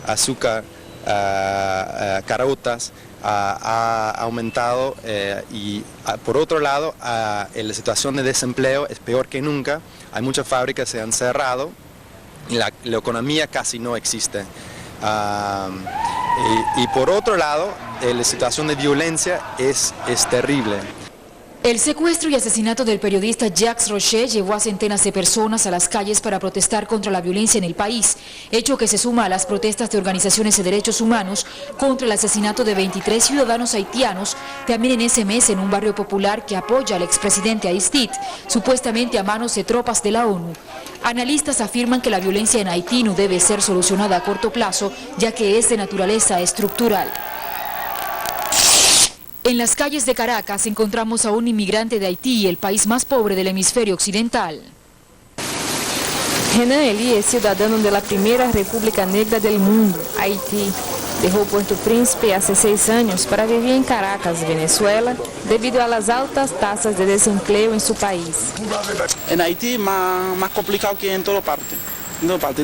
azúcar, carotas, ha aumentado y por otro lado la situación de desempleo es peor que nunca. Hay muchas fábricas que se han cerrado y la economía casi no existe. Y por otro lado, la situación de violencia es terrible. El secuestro y asesinato del periodista Jacques Rocher llevó a centenas de personas a las calles para protestar contra la violencia en el país, hecho que se suma a las protestas de organizaciones de derechos humanos contra el asesinato de 23 ciudadanos haitianos, también en ese mes en un barrio popular que apoya al expresidente Aristide, supuestamente a manos de tropas de la ONU. Analistas afirman que la violencia en Haití no debe ser solucionada a corto plazo, ya que es de naturaleza estructural. En las calles de Caracas encontramos a un inmigrante de Haití, el país más pobre del hemisferio occidental. Renan Eli es ciudadano de la primera república negra del mundo, Haití. Dejó Puerto Príncipe hace 6 años para vivir en Caracas, Venezuela, debido a las altas tasas de desempleo en su país. En Haití más complicado que en toda parte.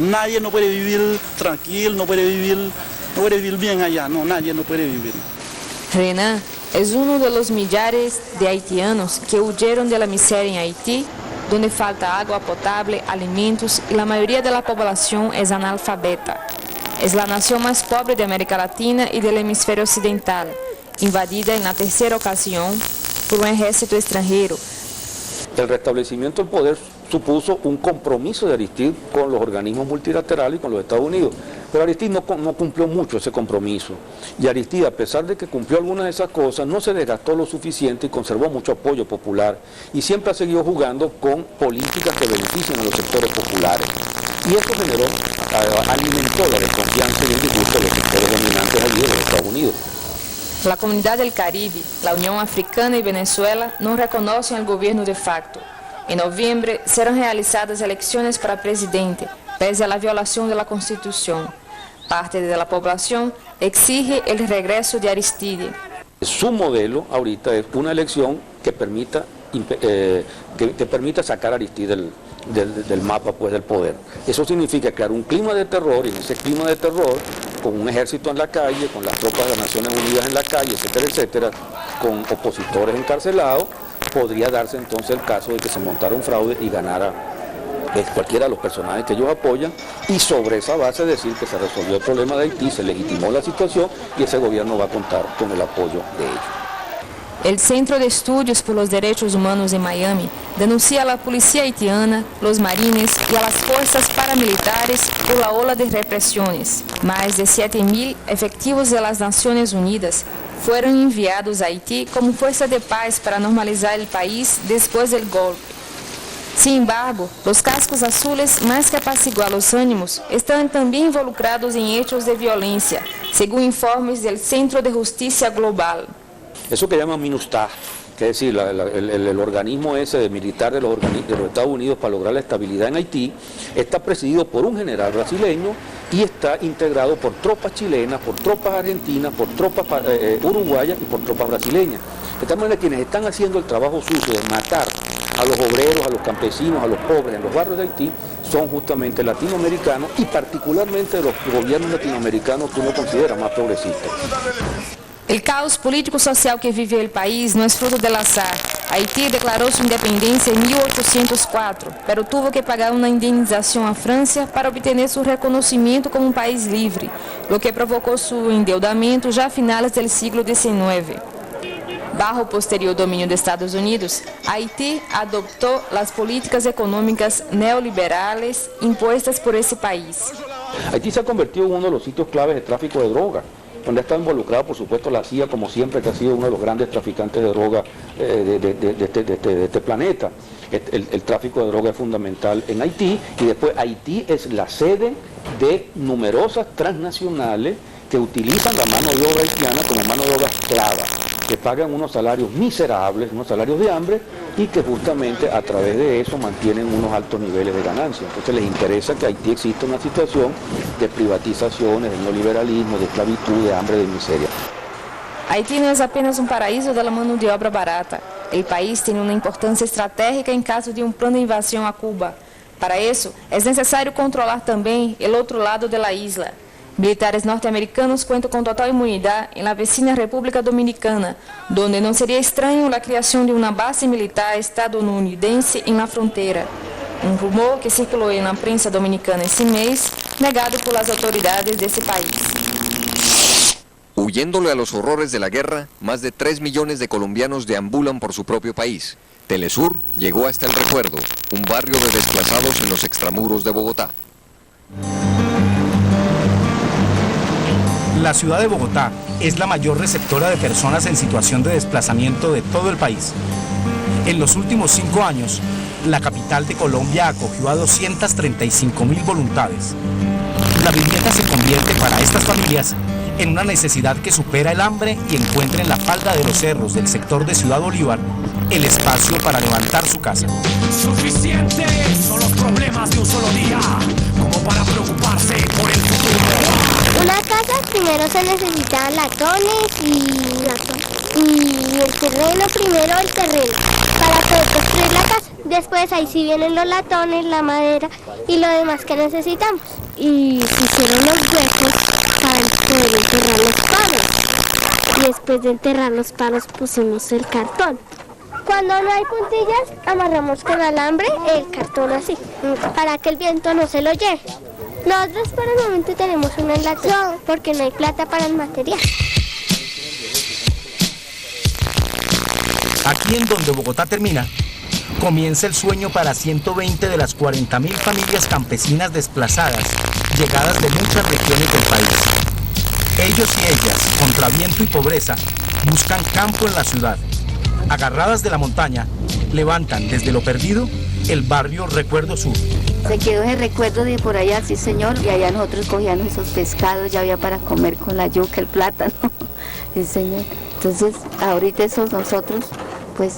Nadie no puede vivir tranquilo, no puede vivir bien allá, no, nadie no puede vivir. Renan es uno de los millares de haitianos que huyeron de la miseria en Haití, donde falta agua potable, alimentos y la mayoría de la población es analfabeta. Es la nación más pobre de América Latina y del hemisferio occidental, invadida en la tercera ocasión por un ejército extranjero. El restablecimiento del poder supuso un compromiso de Aristide con los organismos multilaterales y con los Estados Unidos. Pero Aristide no cumplió mucho ese compromiso. Y Aristide, a pesar de que cumplió algunas de esas cosas, no se desgastó lo suficiente y conservó mucho apoyo popular. Y siempre ha seguido jugando con políticas que benefician a los sectores populares. Y esto alimentó la desconfianza y el disgusto de los sectores dominantes allí de los Estados Unidos. La Comunidad del Caribe, la Unión Africana y Venezuela no reconocen el gobierno de facto. En noviembre serán realizadas elecciones para presidente, pese a la violación de la Constitución. Parte de la población exige el regreso de Aristide. Su modelo ahorita es una elección que permita sacar a Aristide del mapa, pues, del poder. Eso significa crear un clima de terror, y en ese clima de terror, con un ejército en la calle, con las tropas de las Naciones Unidas en la calle, etcétera, etcétera, con opositores encarcelados, podría darse entonces el caso de que se montara un fraude y ganara cualquiera de los personajes que ellos apoyan, y sobre esa base decir que se resolvió el problema de Haití, se legitimó la situación y ese gobierno va a contar con el apoyo de ellos. El Centro de Estudios por los Derechos Humanos en Miami denuncia a la policía haitiana, los marines y a las fuerzas paramilitares por la ola de represiones. Más de 7.000 efectivos de las Naciones Unidas fueron enviados a Haití como fuerza de paz para normalizar el país después del golpe. Sin embargo, los cascos azules, más que apaciguar los ánimos, están también involucrados en hechos de violencia, según informes del Centro de Justicia Global. Eso que llaman MINUSTAH, que es decir, el organismo ese de militar de los Estados Unidos para lograr la estabilidad en Haití, está presidido por un general brasileño y está integrado por tropas chilenas, por tropas argentinas, por tropas uruguayas y por tropas brasileñas. De tal manera, quienes están haciendo el trabajo sucio de matar a los obreros, a los campesinos, a los pobres en los barrios de Haití, son justamente latinoamericanos y particularmente los gobiernos latinoamericanos que uno considera más progresistas. El caos político-social que vive el país no es fruto del azar. Haití declaró su independencia en 1804, pero tuvo que pagar una indemnización a Francia para obtener su reconocimiento como un país libre, lo que provocó su endeudamiento ya a finales del siglo XIX. Bajo posterior dominio de Estados Unidos, Haití adoptó las políticas económicas neoliberales impuestas por ese país. Haití se ha convertido en uno de los sitios claves de tráfico de drogas, donde está involucrada, por supuesto, la CIA, como siempre, que ha sido uno de los grandes traficantes de droga de este planeta. El tráfico de droga es fundamental en Haití, y después Haití es la sede de numerosas transnacionales que utilizan la mano de obra haitiana como mano de obra esclava, que pagan unos salarios miserables, unos salarios de hambre, y que justamente a través de eso mantienen unos altos niveles de ganancia. Entonces les interesa que Haití exista una situación de privatizaciones, de neoliberalismo, de esclavitud, de hambre, de miseria. Haití no es apenas un paraíso de la mano de obra barata. El país tiene una importancia estratégica en caso de un plan de invasión a Cuba. Para eso, es necesario controlar también el otro lado de la isla. Militares norte-americanos cuentan con total inmunidad en la vecina República Dominicana, donde no sería extraño la creación de una base militar estadounidense en la frontera. Un rumor que circuló en la prensa dominicana ese mes, negado por las autoridades de ese país. Huyéndole a los horrores de la guerra, más de 3 millones de colombianos deambulan por su propio país. Telesur llegó hasta El Recuerdo, un barrio de desplazados en los extramuros de Bogotá. La ciudad de Bogotá es la mayor receptora de personas en situación de desplazamiento de todo el país. En los últimos 5 años, la capital de Colombia acogió a 235.000 voluntades. La vivienda se convierte para estas familias en una necesidad que supera el hambre y encuentra en la falda de los cerros del sector de Ciudad Bolívar el espacio para levantar su casa. Suficientes son los problemas de un solo día como para preocuparse por el futuro. Una casa primero se necesitan latones y el terreno, primero el terreno para poder construir la casa. Después ahí sí vienen los latones, la madera y lo demás que necesitamos. Y se hicieron los huecos para poder enterrar los palos. Y después de enterrar los palos pusimos el cartón. Cuando no hay puntillas, amarramos con alambre el cartón así, para que el viento no se lo lleve. Nosotros por el momento tenemos una enlatón porque no hay plata para el material. Aquí en donde Bogotá termina, comienza el sueño para 120 de las 40.000 familias campesinas desplazadas, llegadas de muchas regiones del país. Ellos y ellas, contra viento y pobreza, buscan campo en la ciudad. Agarradas de la montaña, levantan desde lo perdido el barrio Recuerdo Sur. Se quedó ese recuerdo de por allá, sí señor, y allá nosotros cogíamos esos pescados, ya había para comer con la yuca, el plátano, sí señor. Entonces, ahorita eso nosotros, pues,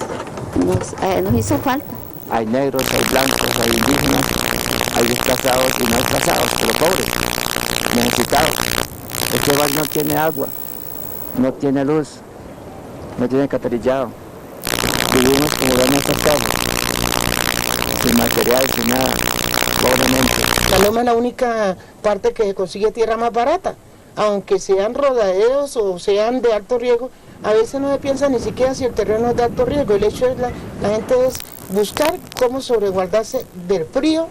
nos hizo falta. Hay negros, hay blancos, hay indígenas, hay desplazados y no desplazados, pero pobres, necesitados. Este barrio no tiene agua, no tiene luz, no tiene alcantarillado. Vivimos como en nuestras casas, sin material, sin nada, pobremente. La loma es la única parte que consigue tierra más barata, aunque sean rodadeos o sean de alto riesgo, a veces no se piensa ni siquiera si el terreno es de alto riesgo. El hecho es la gente es buscar cómo sobreguardarse del frío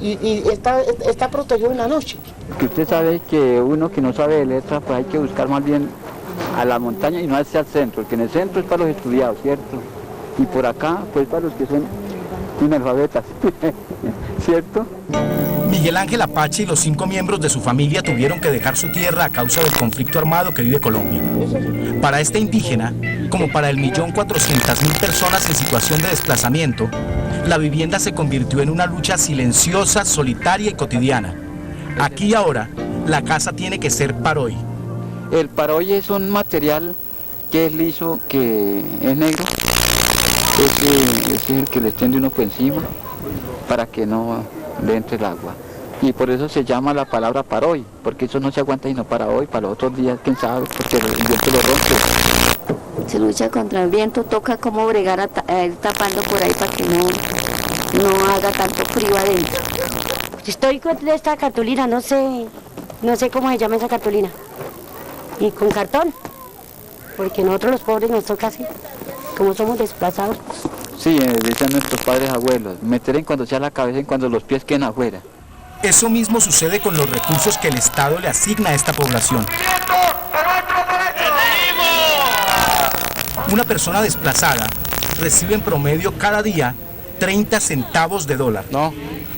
y está protegido en la noche. Que usted sabe que uno que no sabe de letras, pues hay que buscar más bien a la montaña y no hacia el centro, porque en el centro es para los estudiados, ¿cierto? Y por acá, pues para los que son analfabetas, ¿cierto? Miguel Ángel Apache y los 5 miembros de su familia tuvieron que dejar su tierra a causa del conflicto armado que vive Colombia. Para este indígena, como para el 1.400.000 personas en situación de desplazamiento, la vivienda se convirtió en una lucha silenciosa, solitaria y cotidiana. Aquí y ahora, la casa tiene que ser paroy. El paroy es un material que es liso, que es negro. Este es el que le extiende uno por encima para que no le entre el agua. Y por eso se llama la palabra paroy, porque eso no se aguanta sino para hoy, para los otros días, quién sabe, porque el viento lo rompe. Se lucha contra el viento, toca como bregar a ir tapando por ahí para que no haga tanto frío adentro. Estoy con esta cartulina, no sé cómo se llama esa cartulina. Y con cartón, porque nosotros los pobres nos toca así, como somos desplazados. Sí, dicen nuestros padres abuelos, meter en cuando sea la cabeza, en cuando los pies queden afuera. Eso mismo sucede con los recursos que el Estado le asigna a esta población. Una persona desplazada recibe en promedio cada día 30 centavos de dólar,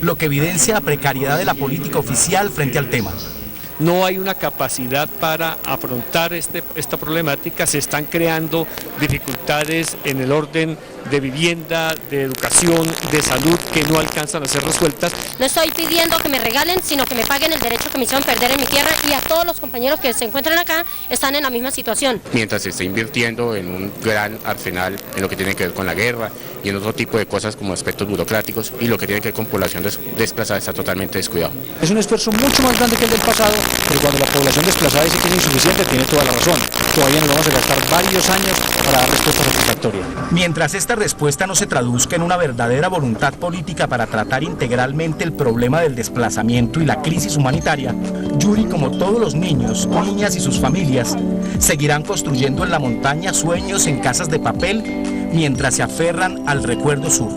lo que evidencia la precariedad de la política oficial frente al tema. No hay una capacidad para afrontar esta problemática, se están creando dificultades en el orden de vivienda, de educación, de salud que no alcanzan a ser resueltas. No estoy pidiendo que me regalen, sino que me paguen el derecho que me hicieron perder en mi tierra, y a todos los compañeros que se encuentran acá están en la misma situación. Mientras se está invirtiendo en un gran arsenal en lo que tiene que ver con la guerra y en otro tipo de cosas como aspectos burocráticos, y lo que tiene que ver con población desplazada está totalmente descuidado. Es un esfuerzo mucho más grande que el del pasado, pero cuando la población desplazada dice que es insuficiente, tiene toda la razón. todavía nos vamos a gastar varios años para dar respuesta satisfactoria. Mientras esta respuesta no se traduzca en una verdadera voluntad política para tratar integralmente el problema del desplazamiento y la crisis humanitaria, Yuri, como todos los niños, niñas y sus familias, seguirán construyendo en la montaña sueños en casas de papel mientras se aferran al recuerdo sur.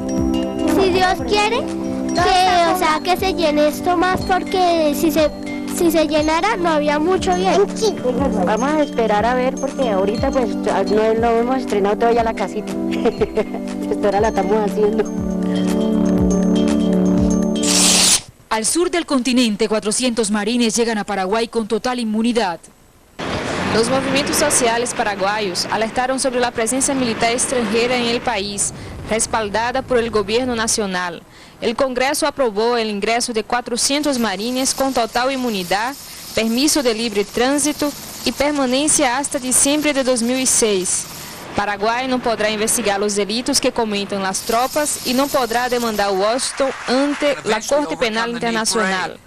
Si Dios quiere, que se llene esto más, porque si se llenara no había mucho bien. Vamos a esperar a ver, porque ahorita pues no hemos estrenado todavía la casita. Esta la estamos haciendo. Al sur del continente, 400 marines llegan a Paraguay con total inmunidad. Los movimientos sociales paraguayos alertaron sobre la presencia militar extranjera en el país, respaldada por el gobierno nacional. El Congreso aprobó el ingreso de 400 marines con total inmunidad, permiso de libre tránsito y permanencia hasta diciembre de 2006. Paraguay no podrá investigar los delitos que cometen las tropas y no podrá demandar a Washington ante la Corte Penal Internacional.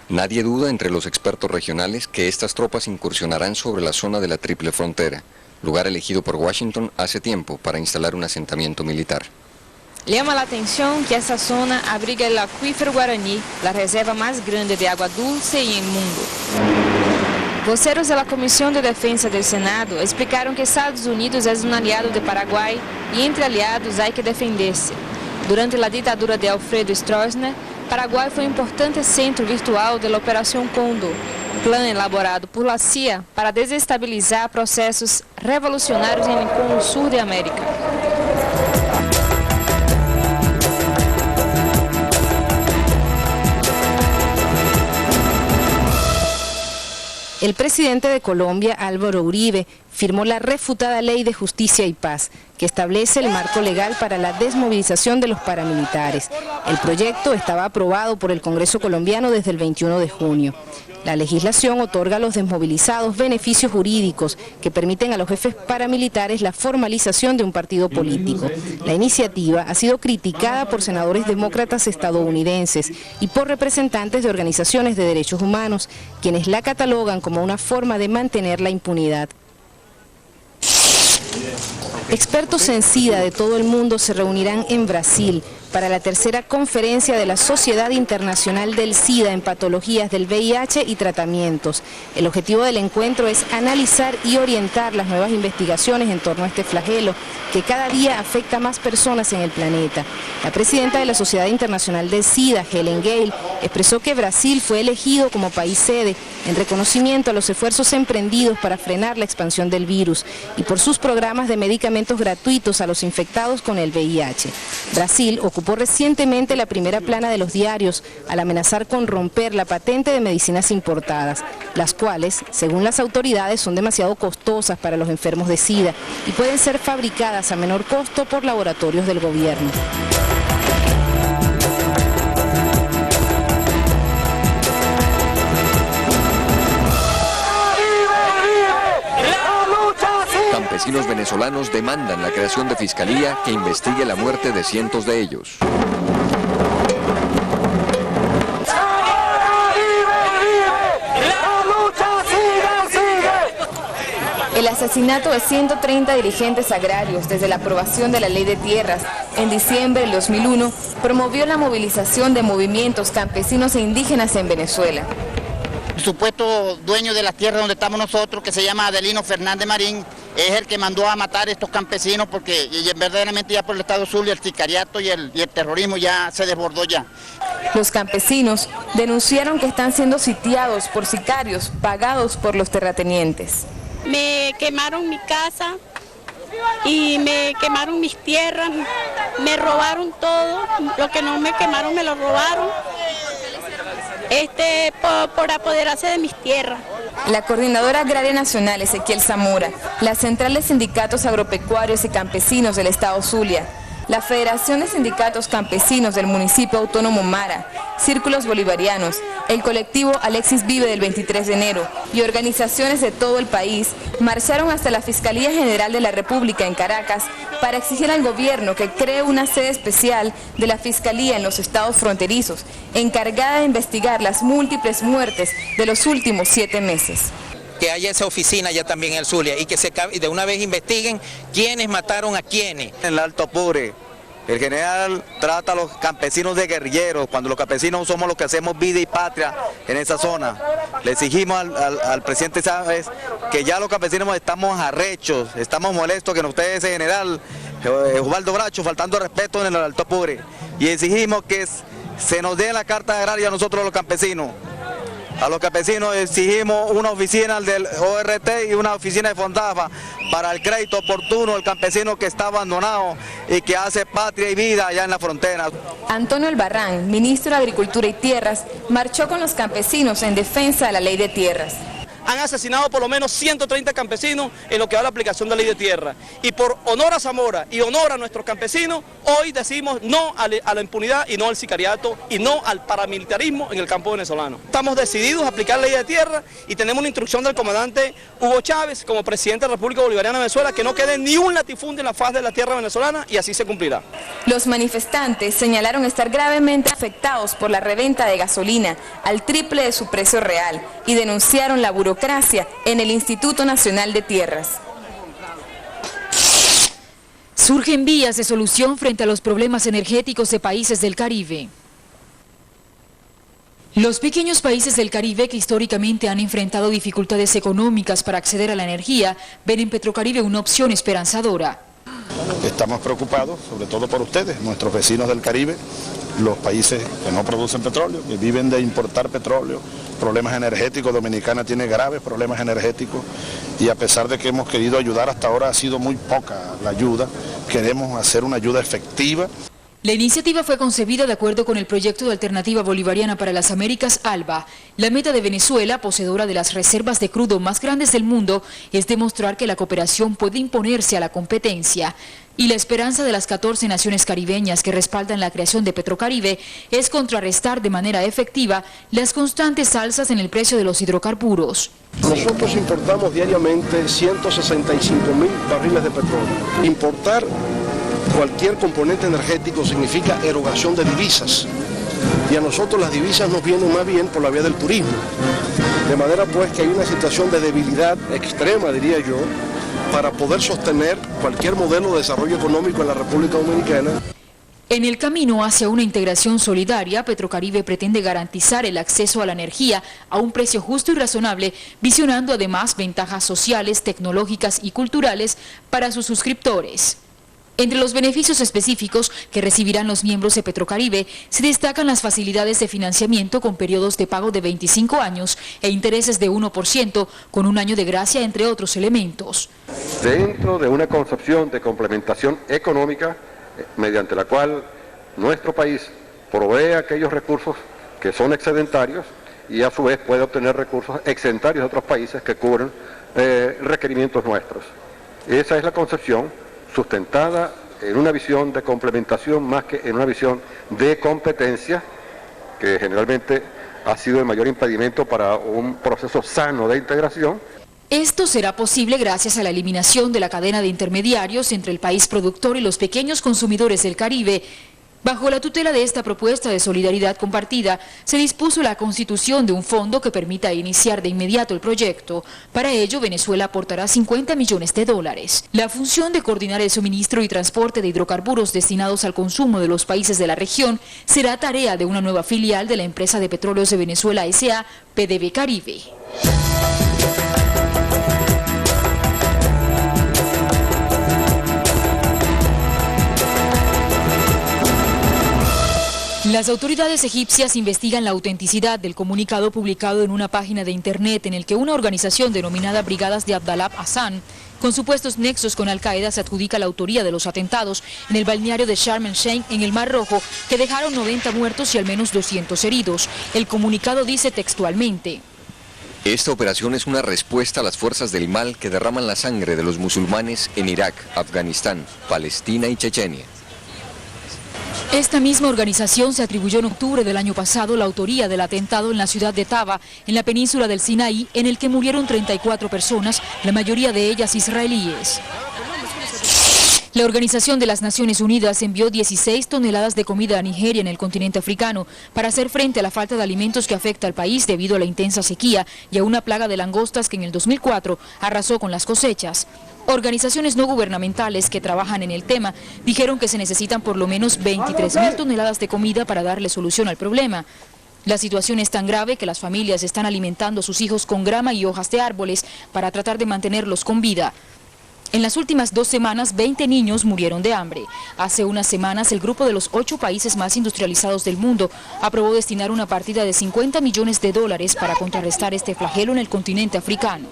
Nadie duda entre los expertos regionales que estas tropas incursionarán sobre la zona de la Triple Frontera, lugar elegido por Washington hace tiempo para instalar un asentamiento militar. Llama la atención que esta zona abriga el acuífero Guaraní, la reserva más grande de agua dulce en el mundo. Voceros de la Comisión de Defensa del Senado explicaron que Estados Unidos es un aliado de Paraguay y entre aliados hay que defenderse. Durante la dictadura de Alfredo Stroessner, Paraguay foi um importante centro virtual da Operação Condor, plano elaborado por la CIA para desestabilizar processos revolucionários en el cono sur de América. El presidente de Colombia, Álvaro Uribe, firmó la refutada Ley de Justicia y Paz, que establece el marco legal para la desmovilización de los paramilitares. El proyecto estaba aprobado por el Congreso colombiano desde el 21 de junio. La legislación otorga a los desmovilizados beneficios jurídicos que permiten a los jefes paramilitares la formalización de un partido político. La iniciativa ha sido criticada por senadores demócratas estadounidenses y por representantes de organizaciones de derechos humanos, quienes la catalogan como una forma de mantener la impunidad. Expertos en SIDA de todo el mundo se reunirán en Brasil para la tercera conferencia de la Sociedad Internacional del SIDA en patologías del VIH y tratamientos. El objetivo del encuentro es analizar y orientar las nuevas investigaciones en torno a este flagelo que cada día afecta a más personas en el planeta. La presidenta de la Sociedad Internacional del SIDA, Helen Gale, expresó que Brasil fue elegido como país sede en reconocimiento a los esfuerzos emprendidos para frenar la expansión del virus y por sus programas de medicamentos gratuitos a los infectados con el VIH. Brasil ocupó recientemente la primera plana de los diarios al amenazar con romper la patente de medicinas importadas, las cuales, según las autoridades, son demasiado costosas para los enfermos de SIDA y pueden ser fabricadas a menor costo por laboratorios del gobierno. Campesinos venezolanos demandan la creación de fiscalía que investigue la muerte de cientos de ellos. El asesinato de 130 dirigentes agrarios desde la aprobación de la Ley de Tierras en diciembre del 2001 promovió la movilización de movimientos campesinos e indígenas en Venezuela. El supuesto dueño de la tierra donde estamos nosotros, que se llama Adelino Fernández Marín, es el que mandó a matar a estos campesinos porque verdaderamente ya por el Estado Zulia el sicariato y el terrorismo ya se desbordó ya. Los campesinos denunciaron que están siendo sitiados por sicarios pagados por los terratenientes. Me quemaron mi casa y me quemaron mis tierras, me robaron todo, lo que no me quemaron me lo robaron. Por apoderarse de mis tierras. La Coordinadora Agraria Nacional, Ezequiel Zamora, la Central de Sindicatos Agropecuarios y Campesinos del Estado Zulia, la Federación de Sindicatos Campesinos del Municipio Autónomo Mara, Círculos Bolivarianos, el colectivo Alexis Vive del 23 de enero y organizaciones de todo el país marcharon hasta la Fiscalía General de la República en Caracas para exigir al gobierno que cree una sede especial de la Fiscalía en los estados fronterizos, encargada de investigar las múltiples muertes de los últimos 7 meses. que haya esa oficina ya también en el Zulia y que de una vez investiguen quiénes mataron a quiénes. En el Alto Apure, el general trata a los campesinos de guerrilleros, cuando los campesinos somos los que hacemos vida y patria en esa zona. Le exigimos al presidente Chávez que ya los campesinos estamos arrechos, estamos molestos que usted, ese general Osvaldo Bracho, faltando respeto en el Alto Apure. Y exigimos que se nos dé la carta agraria a nosotros los campesinos. A los campesinos exigimos una oficina del ORT y una oficina de Fondafa para el crédito oportuno del campesino que está abandonado y que hace patria y vida allá en la frontera. Antonio Albarrán, ministro de Agricultura y Tierras, marchó con los campesinos en defensa de la ley de tierras. Han asesinado por lo menos 130 campesinos en lo que va a la aplicación de la ley de tierra. Y por honor a Zamora y honor a nuestros campesinos, hoy decimos no a la impunidad y no al sicariato y no al paramilitarismo en el campo venezolano. Estamos decididos a aplicar la ley de tierra y tenemos una instrucción del comandante Hugo Chávez como presidente de la República Bolivariana de Venezuela que no quede ni un latifundio en la faz de la tierra venezolana y así se cumplirá. Los manifestantes señalaron estar gravemente afectados por la reventa de gasolina al triple de su precio real y denunciaron la burocracia en el Instituto Nacional de Tierras. Surgen vías de solución frente a los problemas energéticos de países del Caribe. Los pequeños países del Caribe que históricamente han enfrentado dificultades económicas para acceder a la energía, ven en Petrocaribe una opción esperanzadora. Estamos preocupados, sobre todo por ustedes, nuestros vecinos del Caribe, los países que no producen petróleo, que viven de importar petróleo, problemas energéticos. Dominicana tiene graves problemas energéticos y a pesar de que hemos querido ayudar, hasta ahora ha sido muy poca la ayuda. Queremos hacer una ayuda efectiva. La iniciativa fue concebida de acuerdo con el proyecto de Alternativa Bolivariana para las Américas, ALBA. La meta de Venezuela, poseedora de las reservas de crudo más grandes del mundo, es demostrar que la cooperación puede imponerse a la competencia. Y la esperanza de las 14 naciones caribeñas que respaldan la creación de Petrocaribe es contrarrestar de manera efectiva las constantes alzas en el precio de los hidrocarburos. Nosotros importamos diariamente 165.000 barriles de petróleo. Importar cualquier componente energético significa erogación de divisas y a nosotros las divisas nos vienen más bien por la vía del turismo, de manera pues que hay una situación de debilidad extrema, diría yo, para poder sostener cualquier modelo de desarrollo económico en la República Dominicana. En el camino hacia una integración solidaria, Petrocaribe pretende garantizar el acceso a la energía a un precio justo y razonable, visionando además ventajas sociales, tecnológicas y culturales para sus suscriptores. Entre los beneficios específicos que recibirán los miembros de Petrocaribe se destacan las facilidades de financiamiento con periodos de pago de 25 años e intereses de 1% con un año de gracia, entre otros elementos. Dentro de una concepción de complementación económica mediante la cual nuestro país provee aquellos recursos que son excedentarios y a su vez puede obtener recursos excedentarios de otros países que cubren requerimientos nuestros. Esa es la concepción sustentada en una visión de complementación más que en una visión de competencia, que generalmente ha sido el mayor impedimento para un proceso sano de integración. Esto será posible gracias a la eliminación de la cadena de intermediarios entre el país productor y los pequeños consumidores del Caribe. Bajo la tutela de esta propuesta de solidaridad compartida, se dispuso la constitución de un fondo que permita iniciar de inmediato el proyecto. Para ello, Venezuela aportará $50 millones. La función de coordinar el suministro y transporte de hidrocarburos destinados al consumo de los países de la región será tarea de una nueva filial de la empresa de petróleos de Venezuela S.A., PDV Caribe. Las autoridades egipcias investigan la autenticidad del comunicado publicado en una página de internet en el que una organización denominada Brigadas de Abdallah Hassan, con supuestos nexos con Al-Qaeda, se adjudica la autoría de los atentados en el balneario de Sharm el-Sheikh en el Mar Rojo, que dejaron 90 muertos y al menos 200 heridos. El comunicado dice textualmente: esta operación es una respuesta a las fuerzas del mal que derraman la sangre de los musulmanes en Irak, Afganistán, Palestina y Chechenia. Esta misma organización se atribuyó en octubre del año pasado la autoría del atentado en la ciudad de Taba, en la península del Sinaí, en el que murieron 34 personas, la mayoría de ellas israelíes. La Organización de las Naciones Unidas envió 16 toneladas de comida a Nigeria en el continente africano para hacer frente a la falta de alimentos que afecta al país debido a la intensa sequía y a una plaga de langostas que en el 2004 arrasó con las cosechas. Organizaciones no gubernamentales que trabajan en el tema dijeron que se necesitan por lo menos 23.000 toneladas de comida para darle solución al problema. La situación es tan grave que las familias están alimentando a sus hijos con grama y hojas de árboles para tratar de mantenerlos con vida. En las últimas 2 semanas, 20 niños murieron de hambre. Hace unas semanas, el grupo de los 8 países más industrializados del mundo aprobó destinar una partida de $50 millones para contrarrestar este flagelo en el continente africano.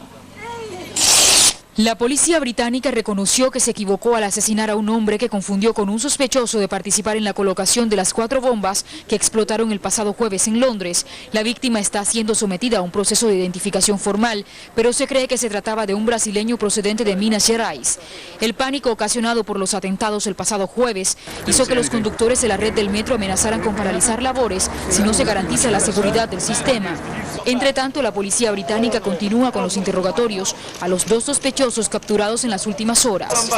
La policía británica reconoció que se equivocó al asesinar a un hombre que confundió con un sospechoso de participar en la colocación de las 4 bombas que explotaron el pasado jueves en Londres. La víctima está siendo sometida a un proceso de identificación formal, pero se cree que se trataba de un brasileño procedente de Minas Gerais. El pánico ocasionado por los atentados el pasado jueves hizo que los conductores de la red del metro amenazaran con paralizar labores si no se garantiza la seguridad del sistema. Entre tanto, la policía británica continúa con los interrogatorios a los 2 sospechosos capturados en las últimas horas.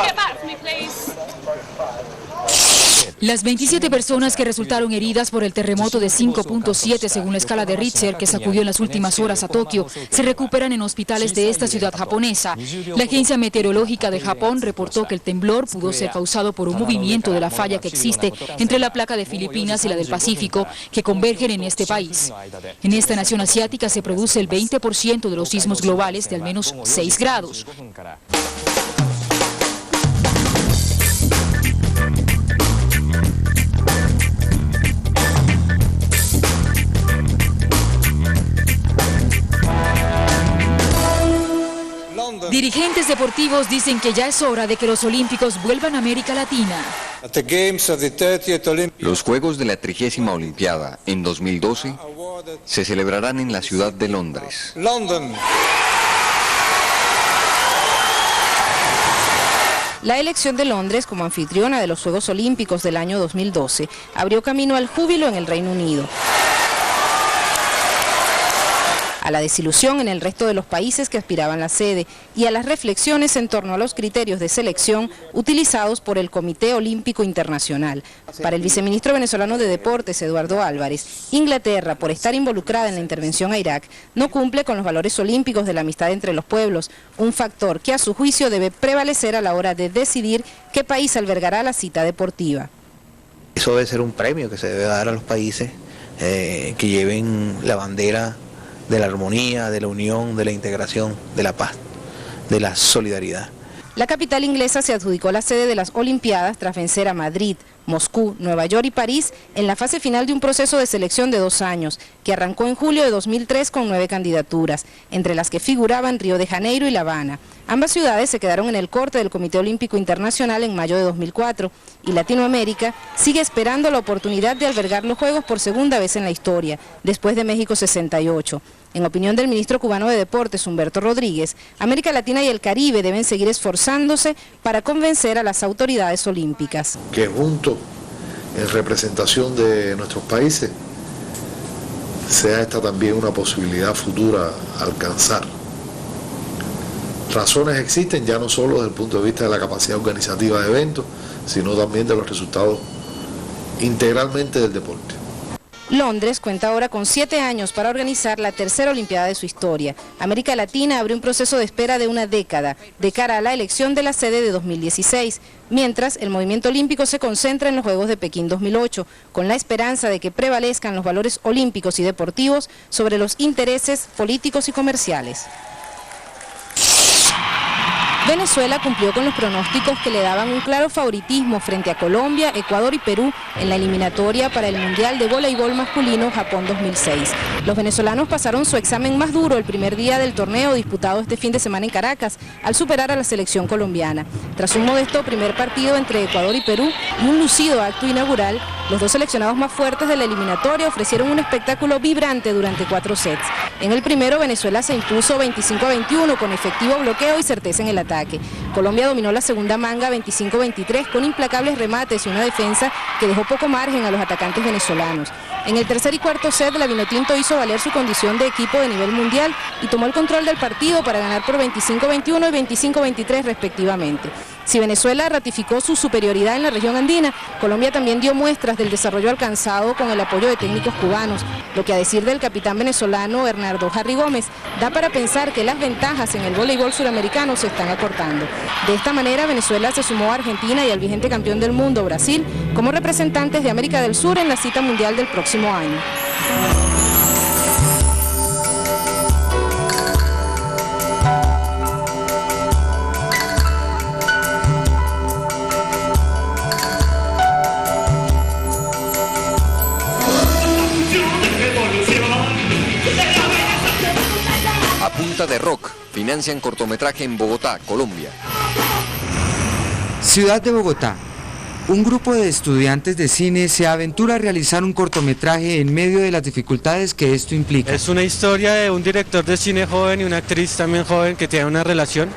Las 27 personas que resultaron heridas por el terremoto de 5.7 según la escala de Richter que sacudió en las últimas horas a Tokio se recuperan en hospitales de esta ciudad japonesa. La Agencia Meteorológica de Japón reportó que el temblor pudo ser causado por un movimiento de la falla que existe entre la placa de Filipinas y la del Pacífico que convergen en este país. En esta nación asiática se produce el 20% de los sismos globales de al menos 6 grados. Dirigentes deportivos dicen que ya es hora de que los Olímpicos vuelvan a América Latina. Los Juegos de la 30ª Olimpiada en 2012 se celebrarán en la ciudad de Londres. La elección de Londres como anfitriona de los Juegos Olímpicos del año 2012 abrió camino al júbilo en el Reino Unido, a la desilusión en el resto de los países que aspiraban la sede y a las reflexiones en torno a los criterios de selección utilizados por el Comité Olímpico Internacional. Para el viceministro venezolano de Deportes, Eduardo Álvarez, Inglaterra, por estar involucrada en la intervención a Irak, no cumple con los valores olímpicos de la amistad entre los pueblos, un factor que a su juicio debe prevalecer a la hora de decidir qué país albergará la cita deportiva. Eso debe ser un premio que se debe dar a los países que lleven la bandera de la armonía, de la unión, de la integración, de la paz, de la solidaridad. La capital inglesa se adjudicó la sede de las Olimpiadas tras vencer a Madrid, Moscú, Nueva York y París en la fase final de un proceso de selección de 2 años, que arrancó en julio de 2003 con 9 candidaturas, entre las que figuraban Río de Janeiro y La Habana. Ambas ciudades se quedaron en el corte del Comité Olímpico Internacional en mayo de 2004, y Latinoamérica sigue esperando la oportunidad de albergar los Juegos por segunda vez en la historia, después de México 68. En opinión del ministro cubano de Deportes, Humberto Rodríguez, América Latina y el Caribe deben seguir esforzándose para convencer a las autoridades olímpicas. Que junto, en representación de nuestros países, sea esta también una posibilidad futura a alcanzar. Razones existen ya no solo desde el punto de vista de la capacidad organizativa de eventos, sino también de los resultados integralmente del deporte. Londres cuenta ahora con 7 años para organizar la tercera Olimpiada de su historia. América Latina abre un proceso de espera de una década de cara a la elección de la sede de 2016, mientras el movimiento olímpico se concentra en los Juegos de Pekín 2008, con la esperanza de que prevalezcan los valores olímpicos y deportivos sobre los intereses políticos y comerciales. Venezuela cumplió con los pronósticos que le daban un claro favoritismo frente a Colombia, Ecuador y Perú en la eliminatoria para el Mundial de Voleibol Masculino Japón 2006. Los venezolanos pasaron su examen más duro el primer día del torneo disputado este fin de semana en Caracas, al superar a la selección colombiana. Tras un modesto primer partido entre Ecuador y Perú y un lucido acto inaugural, los 2 seleccionados más fuertes de la eliminatoria ofrecieron un espectáculo vibrante durante 4 sets. En el primero, Venezuela se impuso 25-21 con efectivo bloqueo y certeza en el ataque. Colombia dominó la segunda manga 25-23 con implacables remates y una defensa que dejó poco margen a los atacantes venezolanos. En el tercer y cuarto set, la Vinotinto hizo valer su condición de equipo de nivel mundial y tomó el control del partido para ganar por 25-21 y 25-23 respectivamente. Si Venezuela ratificó su superioridad en la región andina, Colombia también dio muestras del desarrollo alcanzado con el apoyo de técnicos cubanos, lo que a decir del capitán venezolano Bernardo Harry Gómez, da para pensar que las ventajas en el voleibol suramericano se están acortando. De esta manera, Venezuela se sumó a Argentina y al vigente campeón del mundo, Brasil, como representantes de América del Sur en la cita mundial del próximo año. A punta de rock, financian cortometraje en Bogotá, Colombia. Ciudad de Bogotá. Un grupo de estudiantes de cine se aventura a realizar un cortometraje en medio de las dificultades que esto implica. Es una historia de un director de cine joven y una actriz también joven que tiene una relación.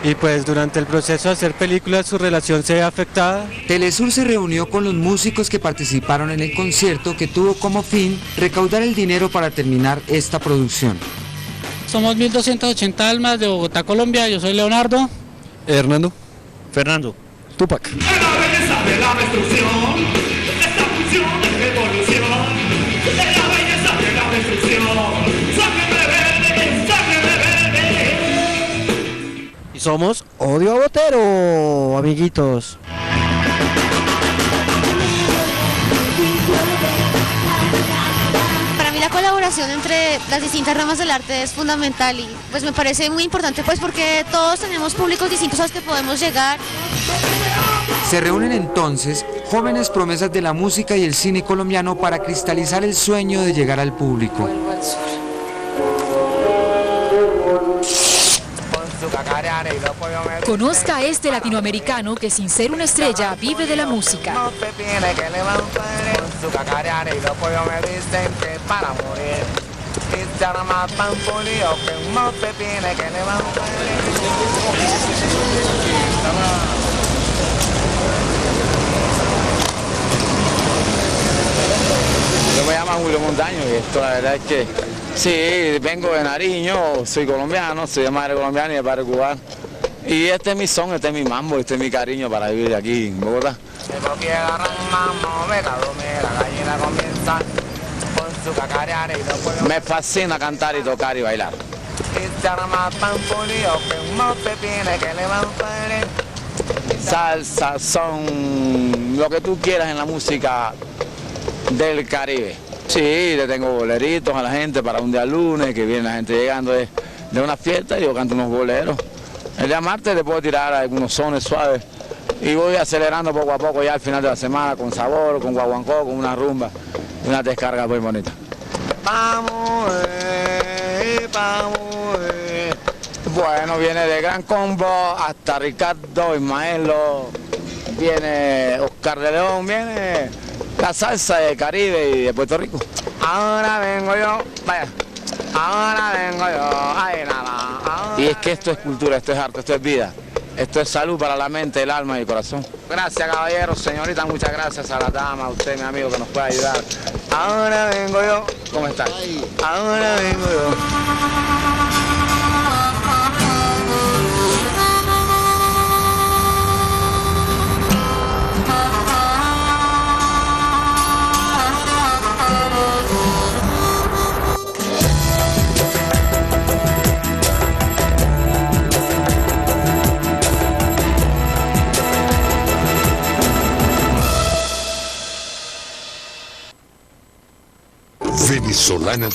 Y pues durante el proceso de hacer películas su relación se ve afectada. Telesur se reunió con los músicos que participaron en el concierto que tuvo como fin recaudar el dinero para terminar esta producción. Somos 1280 almas de Bogotá, Colombia. Yo soy Leonardo. Hernando. Fernando. Tupac. Y somos Odio a Botero, amiguitos. La colaboración entre las distintas ramas del arte es fundamental y pues me parece muy importante pues porque todos tenemos públicos distintos a los que podemos llegar. Se reúnen entonces jóvenes promesas de la música y el cine colombiano para cristalizar el sueño de llegar al público. Conozca a este latinoamericano que sin ser una estrella vive de la música. Yo me llamo Julio Montaño y esto la verdad es que sí, vengo de Nariño, soy colombiano, soy de madre colombiana y de padre cubano. Y este es mi son, este es mi mambo, este es mi cariño para vivir aquí en Bogotá. Me fascina cantar y tocar y bailar. Salsa, son, lo que tú quieras en la música del Caribe. Sí, le tengo boleritos a la gente para un día lunes, que viene la gente llegando de una fiesta y yo canto unos boleros. El día martes le puedo tirar algunos sones suaves y voy acelerando poco a poco ya al final de la semana con sabor, con guaguancó, con una rumba y una descarga muy bonita. Vamos, vamos. Bueno, viene de Gran Combo hasta Ricardo, Ismaelo, viene Oscar de León, viene la salsa de Caribe y de Puerto Rico. Ahora vengo yo, vaya, ahora vengo yo, ay nada. Y es que esto es cultura, esto es arte, esto es vida. Esto es salud para la mente, el alma y el corazón. Gracias, caballeros, señorita, muchas gracias a la dama, a usted, mi amigo, que nos puede ayudar. Ahora vengo yo. ¿Cómo estás? Ahora vengo yo. Venezolana